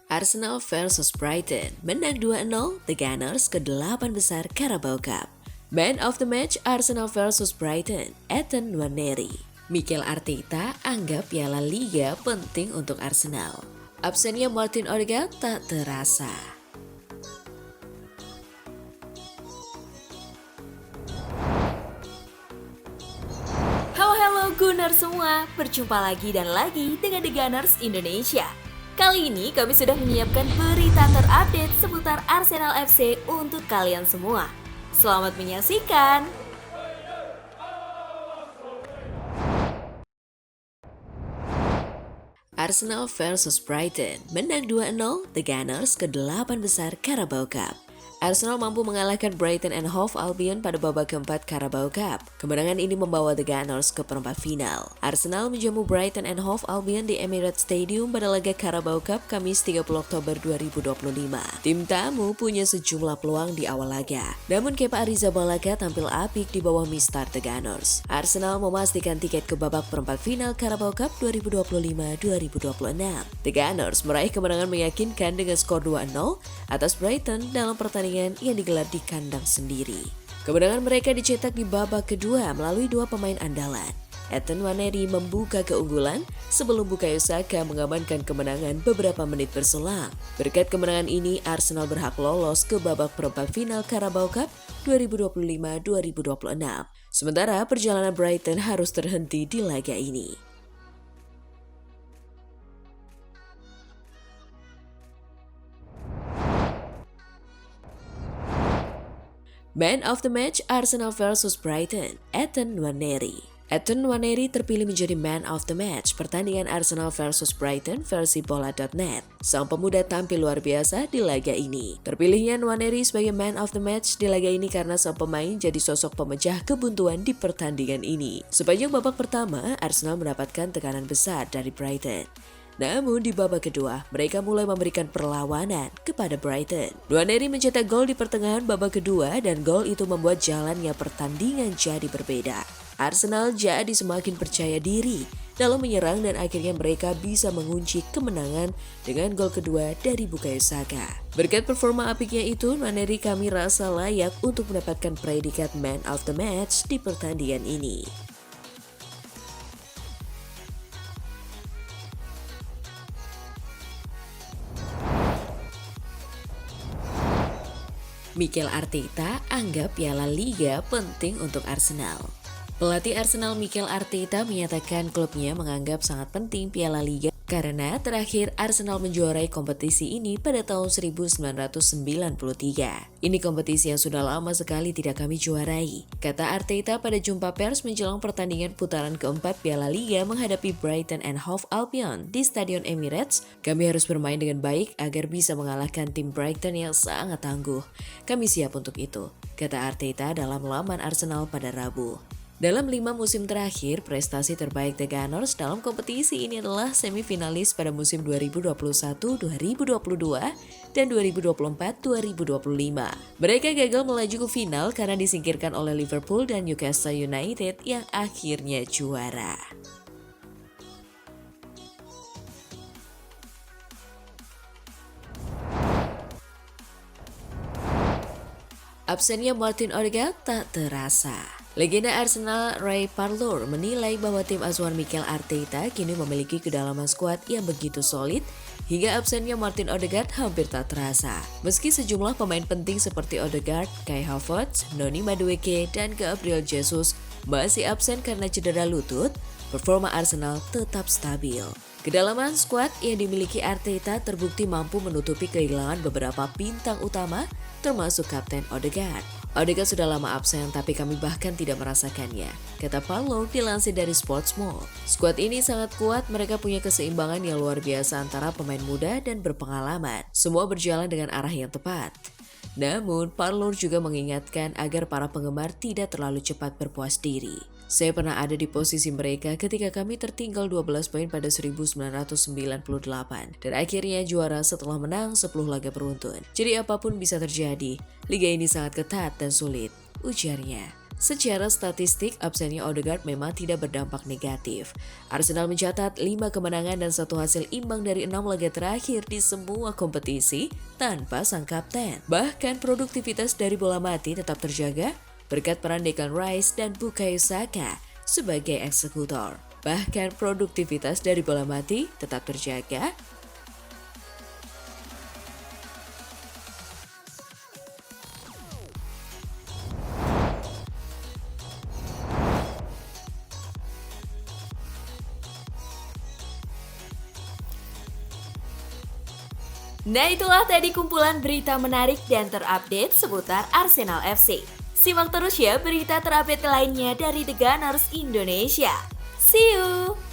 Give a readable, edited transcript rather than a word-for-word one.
Arsenal versus Brighton, menang 2-0, The Gunners ke-8 besar Carabao Cup. Man of the match Arsenal versus Brighton, Ethan Nwaneri. Mikel Arteta anggap Piala Liga penting untuk Arsenal. Absennya Martin Odegaard tak terasa. Halo Gunners semua, berjumpa lagi dan lagi dengan The Gunners Indonesia. Kali ini kami sudah menyiapkan berita terupdate seputar Arsenal FC untuk kalian semua. Selamat menyaksikan! Arsenal versus Brighton, menang 2-0, The Gunners ke-8 besar Carabao Cup. Arsenal mampu mengalahkan Brighton and Hove Albion pada babak keempat Carabao Cup. Kemenangan ini membawa The Gunners ke perempat final. Arsenal menjamu Brighton and Hove Albion di Emirates Stadium pada laga Carabao Cup Kamis 30 Oktober 2025. Tim tamu punya sejumlah peluang di awal laga. Namun Kepa Arrizabalaga tampil apik di bawah mistar The Gunners. Arsenal memastikan tiket ke babak perempat final Carabao Cup 2025-2026. The Gunners meraih kemenangan meyakinkan dengan skor 2-0 atas Brighton dalam pertandingan yang digelar di kandang sendiri. Kemenangan mereka dicetak di babak kedua melalui dua pemain andalan. Ethan Nwaneri membuka keunggulan sebelum Bukayo Saka mengamankan kemenangan beberapa menit berselang. Berkat kemenangan ini, Arsenal berhak lolos ke babak perempat final Carabao Cup 2025-2026. Sementara perjalanan Brighton harus terhenti di laga ini. Man of the match Arsenal versus Brighton, Ethan Nwaneri. Ethan Nwaneri terpilih menjadi Man of the Match pertandingan Arsenal versus Brighton versi bola.net. Sang pemuda tampil luar biasa di laga ini. Terpilihnya Nwaneri sebagai Man of the Match di laga ini karena sang pemain jadi sosok pemecah kebuntuan di pertandingan ini. Sepanjang babak pertama, Arsenal mendapatkan tekanan besar dari Brighton. Namun di babak kedua, mereka mulai memberikan perlawanan kepada Brighton. Nwaneri mencetak gol di pertengahan babak kedua dan gol itu membuat jalannya pertandingan jadi berbeda. Arsenal jadi semakin percaya diri dalam menyerang dan akhirnya mereka bisa mengunci kemenangan dengan gol kedua dari Bukayo Saka. Berkat performa apiknya itu, Nwaneri kami rasa layak untuk mendapatkan predikat Man of the Match di pertandingan ini. Mikel Arteta anggap Piala Liga penting untuk Arsenal. Pelatih Arsenal Mikel Arteta menyatakan klubnya menganggap sangat penting Piala Liga karena terakhir Arsenal menjuarai kompetisi ini pada tahun 1993. Ini kompetisi yang sudah lama sekali tidak kami juarai, kata Arteta pada jumpa pers menjelang pertandingan putaran keempat Piala Liga menghadapi Brighton and Hove Albion di Stadion Emirates. Kami harus bermain dengan baik agar bisa mengalahkan tim Brighton yang sangat tangguh. Kami siap untuk itu, kata Arteta dalam laman Arsenal pada Rabu. Dalam 5 musim terakhir, prestasi terbaik The Gunners dalam kompetisi ini adalah semifinalis pada musim 2021-2022 dan 2024-2025. Mereka gagal melaju ke final karena disingkirkan oleh Liverpool dan Newcastle United yang akhirnya juara. Absennya Martin Odegaard tak terasa. Legenda Arsenal Ray Parlour menilai bahwa tim asuhan Mikel Arteta kini memiliki kedalaman skuad yang begitu solid hingga absennya Martin Odegaard hampir tak terasa. Meski sejumlah pemain penting seperti Odegaard, Kai Havertz, Noni Madueke, dan Gabriel Jesus masih absen karena cedera lutut, performa Arsenal tetap stabil. Kedalaman skuad yang dimiliki Arteta terbukti mampu menutupi kehilangan beberapa bintang utama termasuk Kapten Odegaard. Odegaard sudah lama absen tapi kami bahkan tidak merasakannya, kata Parlour dilansir dari Sportsmall. Skuad ini sangat kuat, mereka punya keseimbangan yang luar biasa antara pemain muda dan berpengalaman. Semua berjalan dengan arah yang tepat. Namun, Parlour juga mengingatkan agar para penggemar tidak terlalu cepat berpuas diri. Saya pernah ada di posisi mereka ketika kami tertinggal 12 poin pada 1998 dan akhirnya juara setelah menang 10 laga beruntun. Jadi apapun bisa terjadi, liga ini sangat ketat dan sulit, ujarnya. Secara statistik, absennya Odegaard memang tidak berdampak negatif. Arsenal mencatat 5 kemenangan dan 1 hasil imbang dari 6 laga terakhir di semua kompetisi tanpa sang kapten. Bahkan produktivitas dari bola mati tetap terjaga berkat peran Declan Rice dan Bukayo Saka sebagai eksekutor. Bahkan produktivitas dari bola mati tetap terjaga Nah itulah tadi kumpulan berita menarik dan terupdate seputar Arsenal FC. Simak terus ya berita terupdate lainnya dari The Gunners Indonesia. See you!